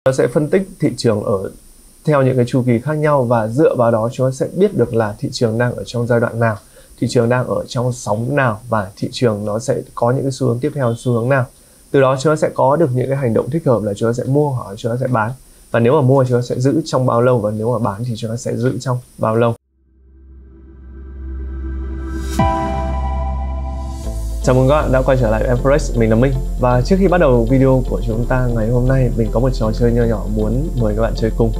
Nó sẽ phân tích thị trường ở theo những cái chu kỳ khác nhau và dựa vào đó chúng ta sẽ biết được là thị trường đang ở trong giai đoạn nào, thị trường đang ở trong sóng nào và thị trường nó sẽ có những cái xu hướng tiếp theo, xu hướng nào. Từ đó chúng ta sẽ có được những cái hành động thích hợp là chúng ta sẽ mua hoặc chúng ta sẽ bán. Và nếu mà mua chúng ta sẽ giữ trong bao lâu, và nếu mà bán thì chúng ta sẽ giữ trong bao lâu. Chào mừng các bạn đã quay trở lại với Forex, mình là Minh. Và trước khi bắt đầu video của chúng ta ngày hôm nay, mình có một trò chơi nho nhỏ muốn mời các bạn chơi cùng.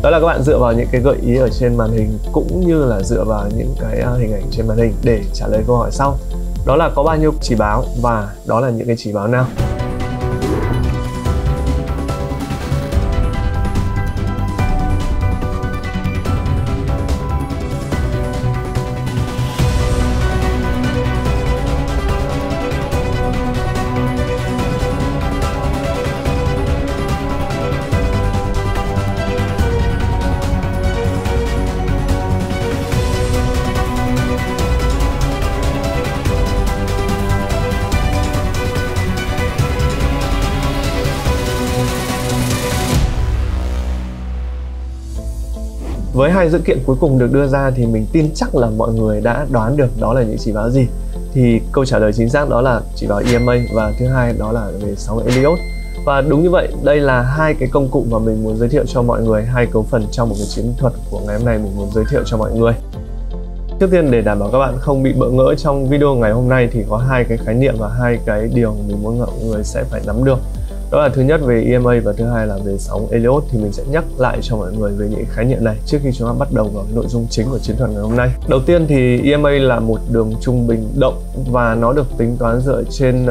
Đó là các bạn dựa vào những cái gợi ý ở trên màn hình cũng như là dựa vào những cái hình ảnh trên màn hình để trả lời câu hỏi sau. Đó là có bao nhiêu chỉ báo và đó là những cái chỉ báo nào. Với hai dữ kiện cuối cùng được đưa ra thì mình tin chắc là mọi người đã đoán được đó là những chỉ báo gì. Thì câu trả lời chính xác đó là chỉ báo EMA và thứ hai đó là về sóng Elliott. Và đúng như vậy, đây là hai cái công cụ mà mình muốn giới thiệu cho mọi người, hai cấu phần trong một cái chiến thuật của ngày hôm nay mình muốn giới thiệu cho mọi người. Trước tiên, để đảm bảo các bạn không bị bỡ ngỡ trong video ngày hôm nay thì có hai cái khái niệm và hai cái điều mình muốn mọi người sẽ phải nắm được. Đó là thứ nhất về EMA và thứ hai là về sóng Elliott. Thì mình sẽ nhắc lại cho mọi người về những khái niệm này trước khi chúng ta bắt đầu vào cái nội dung chính của chiến thuật ngày hôm nay. Đầu tiên thì EMA là một đường trung bình động và nó được tính toán dựa trên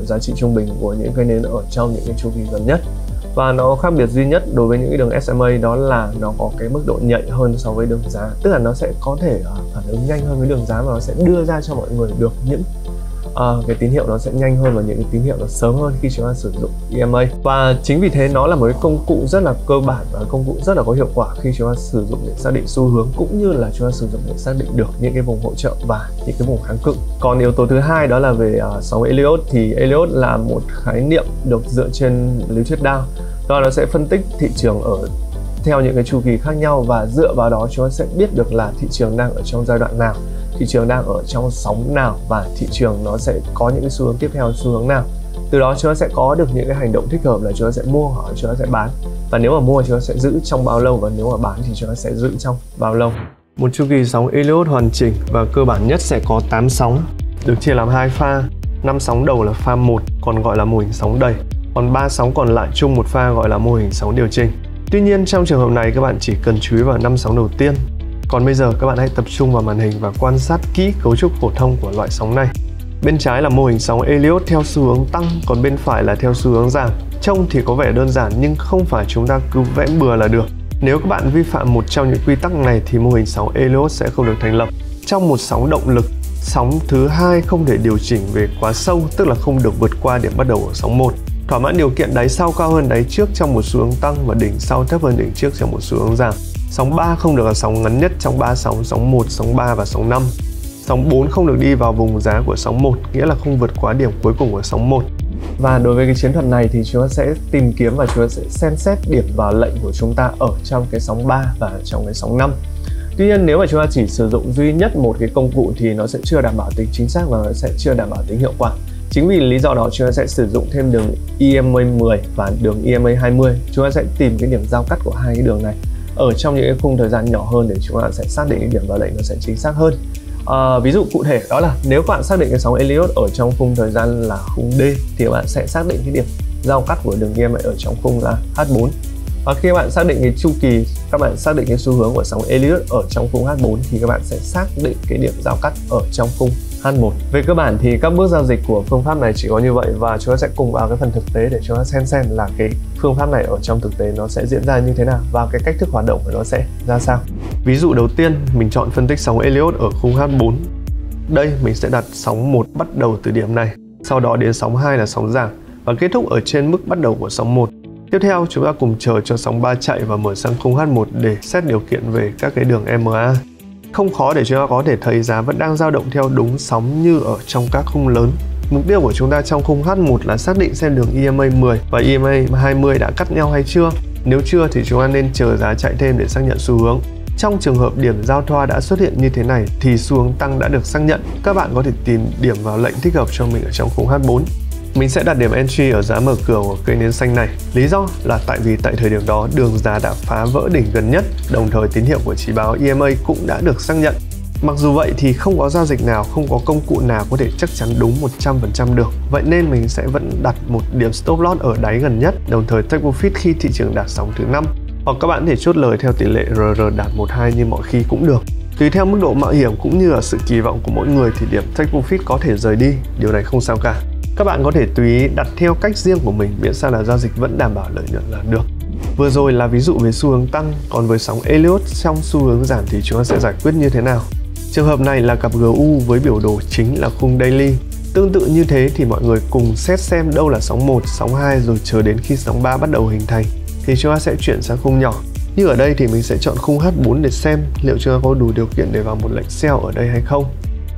giá trị trung bình của những cái nến ở trong những cái chu kỳ gần nhất. Và nó khác biệt duy nhất đối với những cái đường SMA đó là nó có cái mức độ nhạy hơn so với đường giá. Tức là nó sẽ có thể phản ứng nhanh hơn với đường giá và nó sẽ đưa ra cho mọi người được những cái tín hiệu nó sẽ nhanh hơn và những cái tín hiệu nó sớm hơn khi chúng ta sử dụng EMA. Và chính vì thế nó là một cái công cụ rất là cơ bản và công cụ rất là có hiệu quả khi chúng ta sử dụng để xác định xu hướng cũng như là chúng ta sử dụng để xác định được những cái vùng hỗ trợ và những cái vùng kháng cự. Còn yếu tố thứ hai đó là về sóng Elliott. Thì Elliott là một khái niệm được dựa trên lý thuyết Dow. Đó, nó sẽ phân tích thị trường ở theo những cái chu kỳ khác nhau và dựa vào đó chúng ta sẽ biết được là thị trường đang ở trong giai đoạn nào, thị trường đang ở trong sóng nào và thị trường nó sẽ có những cái xu hướng tiếp theo, xu hướng nào. Từ đó chúng ta sẽ có được những cái hành động thích hợp là chúng ta sẽ mua hoặc chúng ta sẽ bán. Và nếu mà mua chúng ta sẽ giữ trong bao lâu và nếu mà bán thì chúng ta sẽ giữ trong bao lâu. Một chu kỳ sóng Elliott hoàn chỉnh và cơ bản nhất sẽ có 8 sóng, được chia làm 2 pha. 5 sóng đầu là pha 1 còn gọi là mô hình sóng đầy. Còn 3 sóng còn lại chung một pha gọi là mô hình sóng điều chỉnh. Tuy nhiên trong trường hợp này các bạn chỉ cần chú ý vào 5 sóng đầu tiên. Còn bây giờ các bạn hãy tập trung vào màn hình và quan sát kỹ cấu trúc phổ thông của loại sóng này. Bên trái là mô hình sóng Elliott theo xu hướng tăng, còn bên phải là theo xu hướng giảm. Trông thì có vẻ đơn giản nhưng không phải chúng ta cứ vẽ bừa là được. Nếu các bạn vi phạm một trong những quy tắc này thì mô hình sóng Elliott sẽ không được thành lập. Trong một sóng động lực, sóng thứ hai không thể điều chỉnh về quá sâu, tức là không được vượt qua điểm bắt đầu của sóng 1. Thỏa mãn điều kiện đáy sau cao hơn đáy trước trong một xu hướng tăng và đỉnh sau thấp hơn đỉnh trước trong một xu hướng giảm. Sóng 3 không được là sóng ngắn nhất trong 3 sóng 1, sóng 3 và sóng 5. Sóng 4 không được đi vào vùng giá của sóng 1, nghĩa là không vượt quá điểm cuối cùng của sóng 1. Và đối với cái chiến thuật này thì chúng ta sẽ tìm kiếm và chúng ta sẽ xem xét điểm vào lệnh của chúng ta ở trong cái sóng 3 và trong cái sóng 5. Tuy nhiên nếu mà chúng ta chỉ sử dụng duy nhất một cái công cụ thì nó sẽ chưa đảm bảo tính chính xác và nó sẽ chưa đảm bảo tính hiệu quả. Chính vì lý do đó chúng ta sẽ sử dụng thêm đường EMA 10 và đường EMA 20. Chúng ta sẽ tìm cái điểm giao cắt của hai cái đường này ở trong những cái khung thời gian nhỏ hơn để chúng ta sẽ xác định cái điểm vào lệnh nó sẽ chính xác hơn. Ví dụ cụ thể đó là nếu các bạn xác định cái sóng Elliott ở trong khung thời gian là khung D thì các bạn sẽ xác định cái điểm giao cắt của đường EMA ở trong khung là H4. Và khi các bạn xác định cái chu kỳ, các bạn xác định cái xu hướng của sóng Elliott ở trong khung H4 thì các bạn sẽ xác định cái điểm giao cắt ở trong khung H1. Về cơ bản thì các bước giao dịch của phương pháp này chỉ có như vậy và chúng ta sẽ cùng vào cái phần thực tế để chúng ta xem là cái phương pháp này ở trong thực tế nó sẽ diễn ra như thế nào và cái cách thức hoạt động của nó sẽ ra sao. Ví dụ đầu tiên mình chọn phân tích sóng Elliott ở khung H4. Đây mình sẽ đặt sóng 1 bắt đầu từ điểm này, sau đó đến sóng 2 là sóng giảm và kết thúc ở trên mức bắt đầu của sóng 1. Tiếp theo chúng ta cùng chờ cho sóng 3 chạy và mở sang khung H1 để xét điều kiện về các cái đường MA. Không khó để chúng ta có thể thấy giá vẫn đang dao động theo đúng sóng như ở trong các khung lớn. Mục tiêu của chúng ta trong khung H1 là xác định xem đường EMA 10 và EMA 20 đã cắt nhau hay chưa. Nếu chưa thì chúng ta nên chờ giá chạy thêm để xác nhận xu hướng. Trong trường hợp điểm giao thoa đã xuất hiện như thế này thì xu hướng tăng đã được xác nhận. Các bạn có thể tìm điểm vào lệnh thích hợp cho mình ở trong khung H4. Mình sẽ đặt điểm entry ở giá mở cửa của cây nến xanh này. Lý do là tại vì tại thời điểm đó đường giá đã phá vỡ đỉnh gần nhất, đồng thời tín hiệu của chỉ báo EMA cũng đã được xác nhận. Mặc dù vậy thì không có giao dịch nào, không có công cụ nào có thể chắc chắn đúng 100% được. Vậy nên mình sẽ vẫn đặt một điểm stop loss ở đáy gần nhất, đồng thời take profit khi thị trường đạt sóng thứ 5. Hoặc các bạn có thể chốt lời theo tỷ lệ RR đạt 12 như mọi khi cũng được. Tùy theo mức độ mạo hiểm cũng như là sự kỳ vọng của mỗi người thì điểm take profit có thể rời đi, điều này không sao cả. Các bạn có thể tùy ý đặt theo cách riêng của mình, miễn sao là giao dịch vẫn đảm bảo lợi nhuận là được. Vừa rồi là ví dụ về xu hướng tăng, còn với sóng Elliott trong xu hướng giảm thì chúng ta sẽ giải quyết như thế nào? Trường hợp này là cặp GU với biểu đồ chính là khung daily. Tương tự như thế thì mọi người cùng xét xem đâu là sóng 1, sóng 2 rồi chờ đến khi sóng 3 bắt đầu hình thành thì chúng ta sẽ chuyển sang khung nhỏ. Như ở đây thì mình sẽ chọn khung H4 để xem liệu chúng ta có đủ điều kiện để vào một lệnh sell ở đây hay không.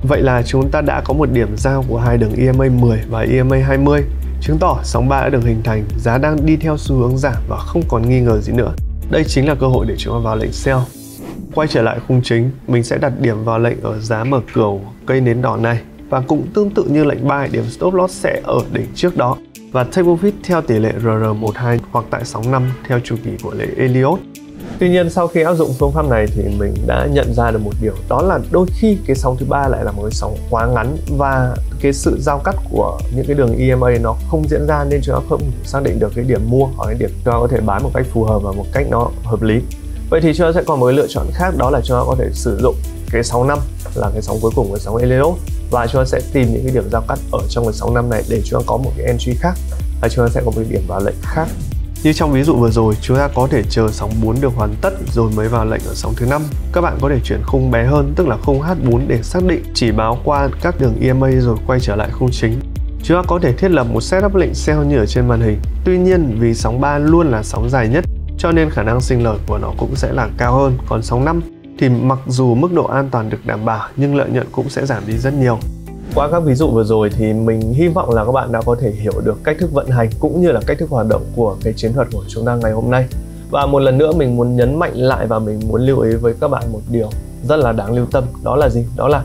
Vậy là chúng ta đã có một điểm giao của hai đường EMA 10 và EMA 20, chứng tỏ sóng 3 đã được hình thành, giá đang đi theo xu hướng giảm và không còn nghi ngờ gì nữa. Đây chính là cơ hội để chúng ta vào lệnh sell. Quay trở lại khung chính, mình sẽ đặt điểm vào lệnh ở giá mở cửa của cây nến đỏ này và cũng tương tự như lệnh buy, điểm stop loss sẽ ở đỉnh trước đó và take profit theo tỷ lệ RR12 hoặc tại sóng 5 theo chu kỳ của lệnh Elliott. Tuy nhiên sau khi áp dụng phương pháp này thì mình đã nhận ra được một điều, đó là đôi khi cái sóng thứ 3 lại là một cái sóng quá ngắn và cái sự giao cắt của những cái đường EMA nó không diễn ra, nên chúng ta không xác định được cái điểm mua hoặc cái điểm chúng ta có thể bán một cách phù hợp và một cách nó hợp lý. Vậy thì chúng ta sẽ còn một cái lựa chọn khác, đó là chúng ta có thể sử dụng cái sóng 5 là cái sóng cuối cùng của sóng Elliott và chúng ta sẽ tìm những cái điểm giao cắt ở trong cái sóng 5 này để chúng ta có một cái entry khác và chúng ta sẽ có một cái điểm vào lệnh khác. Như trong ví dụ vừa rồi, chúng ta có thể chờ sóng 4 được hoàn tất rồi mới vào lệnh ở sóng thứ 5. Các bạn có thể chuyển khung bé hơn, tức là khung H4 để xác định chỉ báo qua các đường EMA rồi quay trở lại khung chính. Chúng ta có thể thiết lập một setup lệnh sell như ở trên màn hình. Tuy nhiên vì sóng 3 luôn là sóng dài nhất cho nên khả năng sinh lời của nó cũng sẽ là cao hơn. Còn sóng 5 thì mặc dù mức độ an toàn được đảm bảo nhưng lợi nhuận cũng sẽ giảm đi rất nhiều. Qua các ví dụ vừa rồi thì mình hy vọng là các bạn đã có thể hiểu được cách thức vận hành cũng như là cách thức hoạt động của cái chiến thuật của chúng ta ngày hôm nay. Và một lần nữa mình muốn nhấn mạnh lại và mình muốn lưu ý với các bạn một điều rất là đáng lưu tâm, đó là gì? Đó là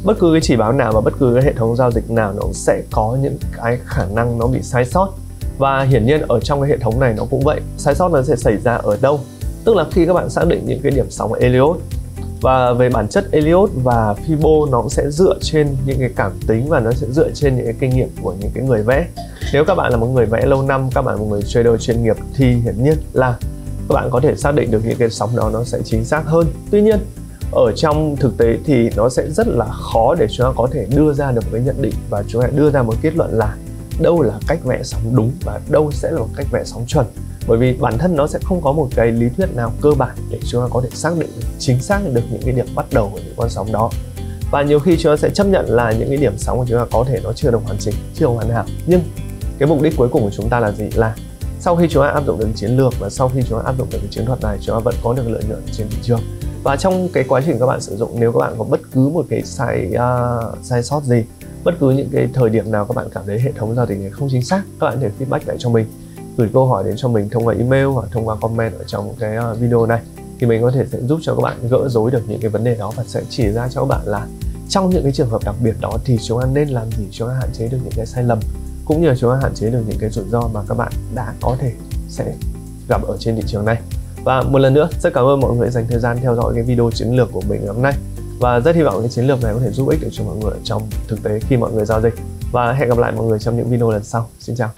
bất cứ cái chỉ báo nào và bất cứ cái hệ thống giao dịch nào nó cũng sẽ có những cái khả năng nó bị sai sót. Và hiển nhiên ở trong cái hệ thống này nó cũng vậy. Sai sót nó sẽ xảy ra ở đâu? Tức là khi các bạn xác định những cái điểm sóng Elliott, và về bản chất Elliott và Fibo nó cũng sẽ dựa trên những cái cảm tính và nó sẽ dựa trên những cái kinh nghiệm của những cái người vẽ. Nếu các bạn là một người vẽ lâu năm, các bạn là một người trader chuyên nghiệp thì hiển nhiên là các bạn có thể xác định được những cái sóng đó nó sẽ chính xác hơn. Tuy nhiên ở trong thực tế thì nó sẽ rất là khó để chúng ta có thể đưa ra được một cái nhận định và chúng ta đưa ra một kết luận là đâu là cách vẽ sóng đúng và đâu sẽ là một cách vẽ sóng chuẩn. Bởi vì bản thân nó sẽ không có một cái lý thuyết nào cơ bản để chúng ta có thể xác định chính xác được những cái điểm bắt đầu của những con sóng đó. Và nhiều khi chúng ta sẽ chấp nhận là những cái điểm sóng của chúng ta có thể nó chưa được hoàn chỉnh, chưa được hoàn hảo. Nhưng cái mục đích cuối cùng của chúng ta là gì? Là sau khi chúng ta áp dụng được chiến lược và sau khi chúng ta áp dụng được cái chiến thuật này, chúng ta vẫn có được lợi nhuận trên thị trường. Và trong cái quá trình các bạn sử dụng, nếu các bạn có bất cứ một cái sai sót gì, bất cứ những cái thời điểm nào các bạn cảm thấy hệ thống giao dịch này không chính xác, các bạn có thể feedback lại cho mình, gửi câu hỏi đến cho mình thông qua email hoặc thông qua comment ở trong cái video này, thì mình có thể sẽ giúp cho các bạn gỡ rối được những cái vấn đề đó và sẽ chỉ ra cho các bạn là trong những cái trường hợp đặc biệt đó thì chúng ta nên làm gì, chúng ta hạn chế được những cái sai lầm cũng như là chúng ta hạn chế được những cái rủi ro mà các bạn đã có thể sẽ gặp ở trên thị trường này. Và một lần nữa rất cảm ơn mọi người dành thời gian theo dõi cái video chiến lược của mình ngày hôm nay, và rất hy vọng cái chiến lược này có thể giúp ích được cho mọi người trong thực tế khi mọi người giao dịch. Và hẹn gặp lại mọi người trong những video lần sau. Xin chào.